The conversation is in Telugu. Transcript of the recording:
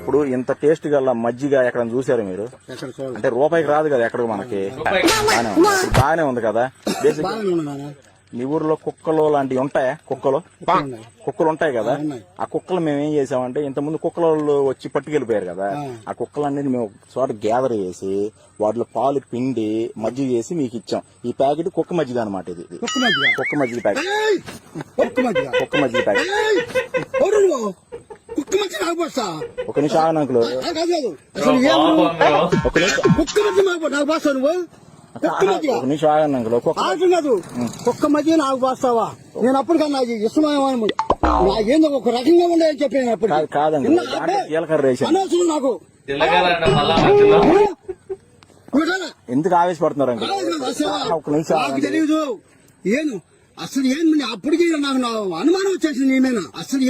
ఇప్పుడు ఇంత టేస్ట్ గల మజ్జిగ ఎక్కడ చూసారు మీరు? అంటే రూపాయికి రాదు కదా ఎక్కడ మనకి. బాగానే ఉంది కదా. బేసిక్ మీ ఊర్లో కుక్కలు లాంటివి ఉంటాయా? కుక్కలు ఉంటాయి కదా. ఆ కుక్కలు మేము ఏం చేసామంటే, ఇంత ముందు కుక్కలు వచ్చి పట్టుకెళ్ళిపోయారు కదా, ఆ కుక్కలన్నీ మేము చోట గ్యాదర్ చేసి వాటిలో పాలు పిండి మజ్జిగ చేసి మీకు ఇచ్చాం. ఈ ప్యాకెట్ కుక్క మజ్జిగ అనమాట. ఇది కుక్క మజ్జిగ ప్యాకెట్. కుక్క మజ్జిగ ప్యాకెట్. ఒక నిమిషం ఆగండి అంకుల్. ఒక నిమిషం ఆగండి అంకుల్. కుక్క మధ్య నాకు పోస్తావా? నేను అప్పటికన్నా ఇష్టమేమో నాకేందో ఒక రకంగా ఉండేది చెప్పాను. అప్పుడు కాదండి, జీలకర్ర వేసి నాకు ఎందుకు ఆవేశపడుతున్నారు అంకుల్? ఒక నిమిషం నాకు తెలియదు. అసలు ఏం అప్పటికి నాకు అనుమానం వచ్చేసింది. ఏమైనా అసలు